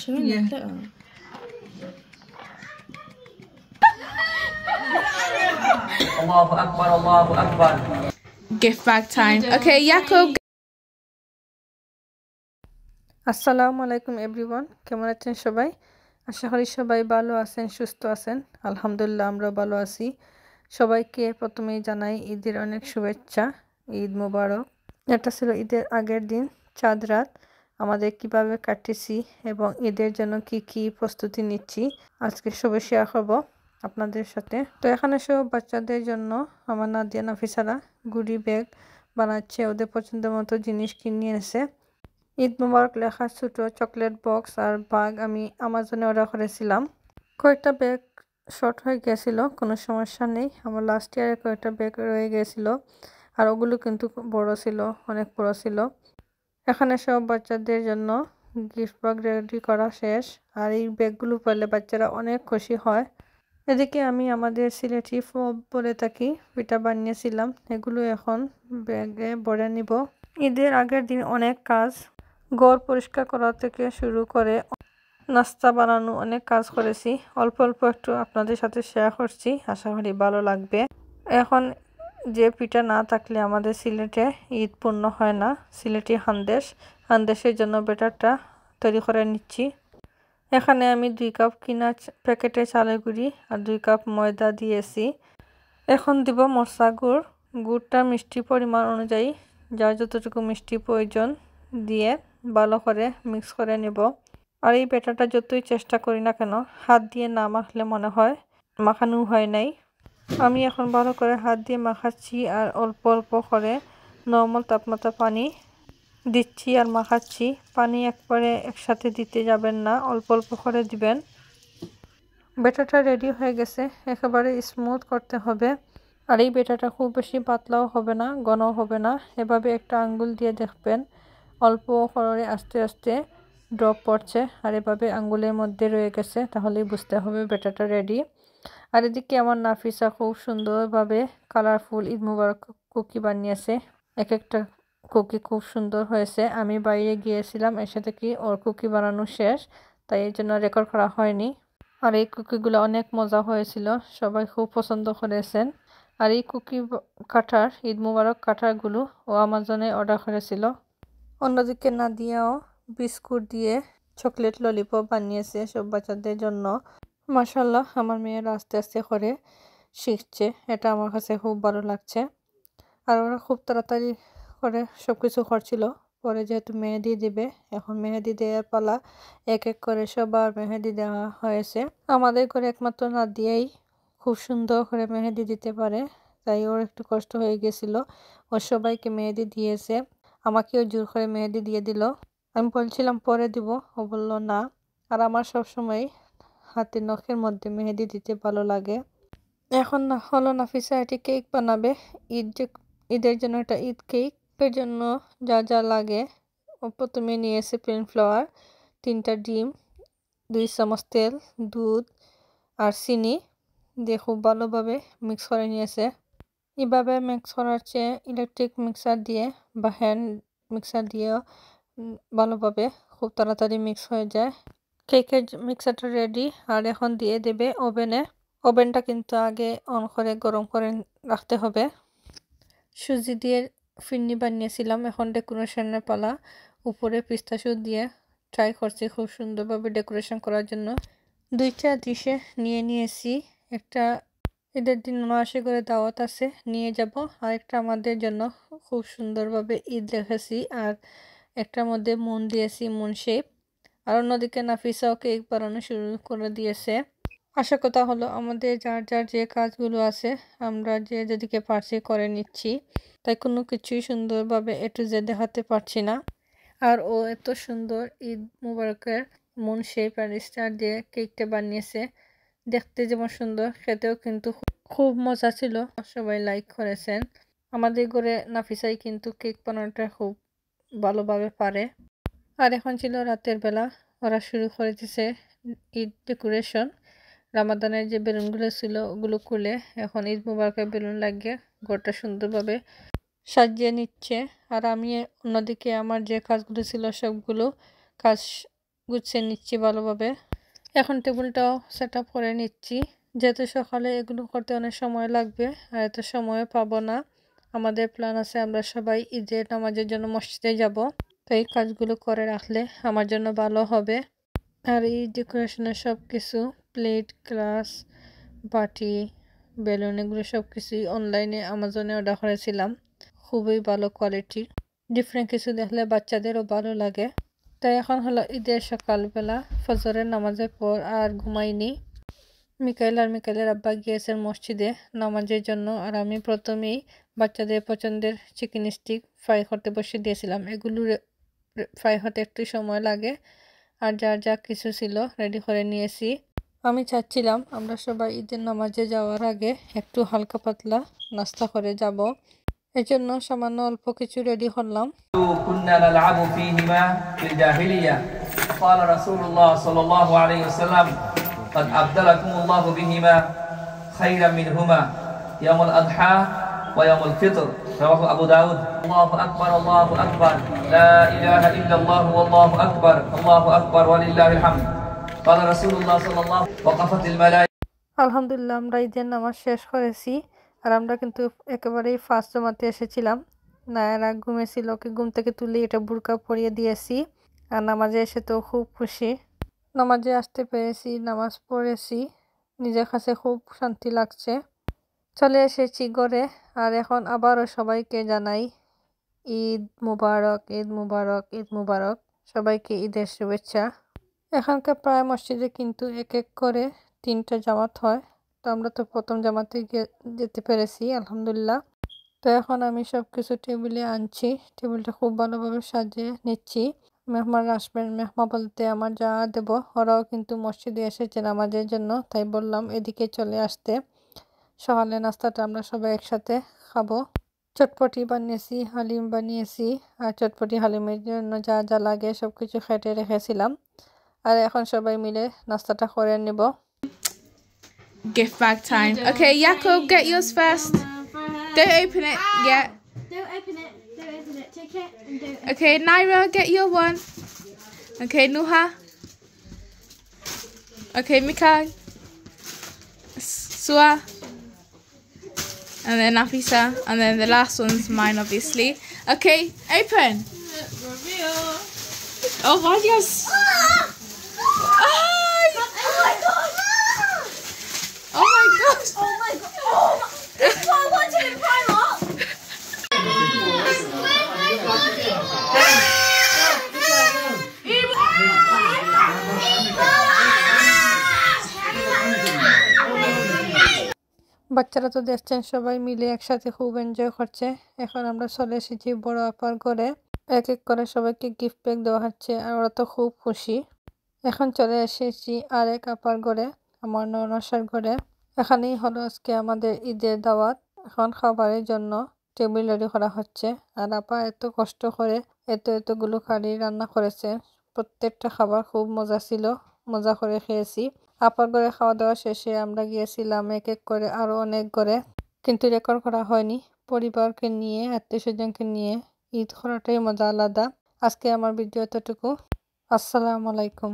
Yeah. Allahu Akbar, Allahu Akbar. Gift bag time. Okay, Jakob. আসসালামু আলাইকুম everyone, কেমন আছেন সবাই? আশা করি সবাই ভালো আছেন, সুস্থ আছেন। আলহামদুলিল্লাহ আমরা ভালো আছি। সবাইকে প্রথমেই জানাই ঈদের অনেক শুভেচ্ছা, ঈদ মোবারক। এটা ছিল ঈদের আগের দিন, চাঁদ রাত। আমাদের কিভাবে কাটতেছি এবং ঈদের জন্য কি কি প্রস্তুতি নিচ্ছি আজকে সবাই শেয়ার করব আপনাদের সাথে। তো এখানে সব বাচ্চাদের জন্য আমার নাদিয়া নাফিসারা গুডি ব্যাগ বানাচ্ছে, ওদের পছন্দের মতো জিনিস কিনে এনেছে। ঈদ মুবারক লেখা ছোট চকলেট বক্স আর ব্যাগ আমি আমাজনে অর্ডার করেছিলাম। কয়েকটা ব্যাগ শর্ট হয়ে গেছিল, কোনো সমস্যা নেই। আমার লাস্ট ইয়ারে কয়েকটা ব্যাগ রয়ে গেছিল, আর ওগুলো কিন্তু বড় ছিল, অনেক বড় ছিল। এখানে সব বাচ্চাদের জন্য গিফট ব্যাগ রেডি করা শেষ, আর এই ব্যাগগুলো পেলে বাচ্চারা অনেক খুশি হয়। এদিকে আমি আমাদের সিলেটি ফব বলে থাকি পিঠা বানিয়েছিলাম, এগুলো এখন ব্যাগে ভরে নিব। ঈদের আগের দিন অনেক কাজ, ঘর পরিষ্কার করা থেকে শুরু করে নাস্তা বানানো, অনেক কাজ করেছি। অল্প অল্প একটু আপনাদের সাথে শেয়ার করছি, আশা করি ভালো লাগবে। এখন যে পিঠা না থাকলে আমাদের সিলেটে ঈদ পূর্ণ হয় না। সিলেটি হান্দেশের জন্য ব্যাটারটা তৈরি করে নিচ্ছি। এখানে আমি 2 কাপ কিনা প্যাকেটে চালের গুঁড়ি আর 2 কাপ ময়দা দিয়েছি। এখন দিব মরচা গুড়। গুড়টা মিষ্টি পরিমাণ অনুযায়ী যার যতটুকু মিষ্টি প্রয়োজন দিয়ে ভালো করে মিক্স করে নেব। আর এই ব্যাটারটা যতই চেষ্টা করি না কেন, হাত দিয়ে না মাখলে মনে হয় মাখানো হয় নাই। আমি এখন ভালো করে হাত দিয়ে মাখাচ্ছি আর অল্প অল্প করে নর্মাল তাপমাত্রা পানি দিচ্ছি আর মাখাচ্ছি। পানি একবারে একসাথে দিতে যাবেন না, অল্প অল্প করে দিবেন। ব্যাটারটা রেডি হয়ে গেছে, একেবারে স্মুথ করতে হবে। আর এই ব্যাটারটা খুব বেশি পাতলাও হবে না, ঘনও হবে না। এভাবে একটা আঙ্গুল দিয়ে দেখবেন অল্প করে আস্তে আস্তে ড্রপ পড়ছে, আর এভাবে আঙ্গুলের মধ্যে রয়ে গেছে, তাহলেই বুঝতে হবে ব্যাটারটা রেডি। আর এদিকে আমার নাফিসা খুব সুন্দরভাবে কালারফুল ঈদ মুবারক কুকি বানিয়েছে। এক একটা কুকি খুব সুন্দর হয়েছে। আমি বাইরে গিয়েছিলাম, এসে থেকে ওর কুকি বানানো শেষ, তাই এর জন্য রেকর্ড করা হয়নি। আর এই কুকিগুলো অনেক মজা হয়েছিল, সবাই খুব পছন্দ করেছেন। আর এই কুকি কাটার ঈদ মুবারক কাটারগুলো ও আমাজনে অর্ডার করেছিল। অন্যদিকে নাদিয়াও বিস্কুট দিয়ে চকলেট ললিপপ বানিয়েছে সব বাচ্চাদের জন্য। মাশাআল্লাহ, আমার মেয়েরা আস্তে আস্তে করে শিখছে, এটা আমার কাছে খুব ভালো লাগছে। আর ওরা খুব তাড়াতাড়ি করে সব কিছু করছিল। পরে যেহেতু মেহেদি দিবে, এখন মেহেদি দেওয়ার পালা। এক এক করে সবার মেহেদি দেওয়া হয়েছে। আমাদের ঘরে একমাত্র নাদিয়াই খুব সুন্দর করে মেহেদি দিতে পারে, তাই ওর একটু কষ্ট হয়ে গেছিল। ও সবাইকে মেহেদি দিয়েছে, আমাকেও জোর করে মেহেদি দিয়ে দিল। আমি বলছিলাম পরে দিব, ও বলল না। আর আমার সবসময় হাতের নখের মধ্যে মেহেদি দিতে ভালো লাগে। এখন না হলো নাফিসা এটি কেক বানাবে। ঈদের জন্য একটা ঈদ কেকের জন্য যা যা লাগে, ও প্রথমে নিয়েছে প্লেন ফ্লাওয়ার, 3টা ডিম, 2 চামচ তেল, দুধ আর চিনি দিয়ে খুব ভালোভাবে মিক্স করে নিয়েছে। এভাবে মিক্স করার চেয়ে ইলেকট্রিক মিক্সার দিয়ে বা হ্যান্ড মিক্সার দিয়েও ভালোভাবে খুব তাড়াতাড়ি মিক্স হয়ে যায়। কেকের মিক্সারটা রেডি, আর এখন দিয়ে দেবে ওভেনে। ওভেনটা কিন্তু আগে অন করে গরম করে রাখতে হবে। সুজি দিয়ে ফিরনি বানিয়েছিলাম, এখন ডেকোরেশনের পালা। উপরে পিস্তাশু দিয়ে ট্রাই করছি খুব সুন্দরভাবে ডেকোরেশন করার জন্য। 2টা ডিশে নিয়ে নিয়েছি, একটা ঈদের দিন 79 করে দাওয়াত আছে, নিয়ে যাব। আর একটা আমাদের জন্য খুব সুন্দরভাবে ঈদ রেখেছি, আর একটার মধ্যে মুন দিয়েছি, মুন শেপ। আর অন্যদিকে নাফিসাও কেক বানানো শুরু করে দিয়েছে। আশা কথা হলো আমাদের যার যার যে কাজগুলো আছে আমরা যে যেদিকে পারছি করে নিচ্ছি, তাই কোনো কিছুই সুন্দরভাবে এ টু জেড দেখাতে পারছি না। আর ও এত সুন্দর ঈদ মুবারকের মুন শেপ আর স্টার দিয়ে কেকটা বানিয়েছে, দেখতে যেমন সুন্দর, খেতেও কিন্তু খুব মজা ছিল। সবাই লাইক করেছেন। আমাদের ঘরে নাফিসাই কিন্তু কেক বানানোটা খুব ভালোভাবে পারে। আর এখন ছিল রাতের বেলা, ওরা শুরু করে দিছে ঈদ ডেকোরেশন। রামাদানের যে বেলুনগুলো ছিল ওগুলো খুলে এখন ঈদ মুবারকের বেলুন লাগিয়ে ঘরটা সুন্দরভাবে সাজিয়ে নিচ্ছে। আর আমি অন্যদিকে আমার যে কাজগুলো ছিল সবগুলো কাজ গুছিয়ে নিচ্ছি ভালোভাবে। এখন টেবিলটাও সেট আপ করে নিচ্ছি, যেহেতু সকালে এগুলো করতে অনেক সময় লাগবে আর এত সময় পাবো না। আমাদের প্ল্যান আছে আমরা সবাই ঈদের নামাজের জন্য মসজিদে যাব, তো এই কাজগুলো করে রাখলে আমার জন্য ভালো হবে। আর এই ডেকোরেশনের সব কিছু প্লেট, গ্লাস, বাটি, বেলুন এগুলো সব কিছুই অনলাইনে আমাজনে অর্ডার করেছিলাম। খুবই ভালো কোয়ালিটির, ডিফারেন্ট কিছু দেখলে বাচ্চাদেরও ভালো লাগে। তাই এখন হলো ঈদের সকালবেলা, ফজরের নামাজের পর আর ঘুমাইনি। মিকাইল আর মিকাইলের আব্বা গিয়েছেন মসজিদে নামাজের জন্য, আর আমি প্রথমেই বাচ্চাদের পছন্দের চিকেন স্টিক ফ্রাই করতে বসে দিয়েছিলাম। এগুলো ফ্রাই হতে একটু সময় লাগে, আর যা কিছু ছিল রেডি করে নিয়েছি। আমি চাচ্ছিলাম আমরা সবাই ঈদের নামাজে যাওয়ার আগে একটু হালকা পাতলা নাস্তা করে যাব, এজন্য সামান্য অল্প কিছু রেডি করলাম। كنا نلعب فيهما في الجاهلية قال رسول الله صلى الله عليه وسلم قد أبدلكم الله بهما خيرا منهما يوم الأضحى ويوم الفطر رواه أبو داود الله أكبر لا إله إلا الله والله أكبر ولله الحمد قال رسول الله صلى الله عليه وسلم وقفت الملائكة। আলহামদুলিল্লাহ আমরা ঈদের নামাজ শেষ করেছি, আর আমরা কিন্তু একেবারেই ফার্স্ট জমাতে এসেছিলাম। নায়রা ঘুমেছিল, ওকে ঘুম থেকে তুলে এটা বুরকা পরিয়ে দিয়েছি, আর নামাজে এসে তো খুব খুশি। নামাজে আসতে পেরেছি, নামাজ পড়েছি, নিজের কাছে খুব শান্তি লাগছে। চলে এসেছি ঘরে, আর এখন আবারও সবাইকে জানাই ঈদ মুবারক, ঈদ মুবারক, ঈদ মুবারক। সবাইকে ঈদের শুভেচ্ছা। এখানকার প্রায় মসজিদে কিন্তু এক এক করে 3টা জামাত হয়, তো আমরা তো প্রথম জামাতে যেতে পেরেছি আলহামদুলিল্লাহ। তো এখন আমি সব কিছু টেবিলে আনছি, টেবিলটা খুব ভালোভাবে সাজিয়ে নিচ্ছি। মেহমান আসবেন, মেহমান বলতে আমার যা দেব, ওরাও কিন্তু মসজিদে এসেছে নামাজের জন্য, তাই বললাম এদিকে চলে আসতে। সকালে নাস্তাটা আমরা সবাই একসাথে খাবো। চটপটি বানিয়েছি, হালিম বানিয়েছি, আর চটপটি হালিমের জন্য যা যা লাগে সব কিছু কেটে রেখেছিলাম, আর এখন সবাই মিলে নাস্তাটা করে নেব। Gift bag time. Okay, Jakob, get yours first. Don't open it yet. Don't open it. Take it and don't open it. Okay, Naira, get your one. Okay, Nuha. Okay, Mika. Sua. And then Nafisa. And then the last one's mine, obviously. Okay, open. Oh my gosh. Oh my god! Oh my gosh. Oh my god! Oh my! This is what I wanted in Primark! বাচ্চারা তো দেখছেন সবাই মিলে একসাথে খুব enjoy করছে। এখন আমরা চলে এসেছি বড় আপার ঘরে, এক এক করে সবাইকে গিফট প্যাক দেওয়া হচ্ছে, আর ওরা তো খুব খুশি। এখন চলে এসেছি আরেক আপার ঘরে, আমার ননাসার ঘরে। এখানেই হলো আজকে আমাদের ঈদের দাওয়াত। এখন খাবারের জন্য টেবিল রেডি করা হচ্ছে, আর আপা এত কষ্ট করে এতগুলো কারি রান্না করেছে। প্রত্যেকটা খাবার খুব মজা ছিল, মজা করে খেয়েছি। আপার ঘরে খাওয়া দাওয়া শেষে আমরা গিয়েছিলাম এক এক করে আরো অনেক ঘরে, কিন্তু রেকর্ড করা হয়নি। পরিবারকে নিয়ে, আত্মীয় স্বজনকে নিয়ে ঈদ করাটাই মজা আলাদা। আজকে আমার ভিডিও এতটুকু। আসসালামু আলাইকুম।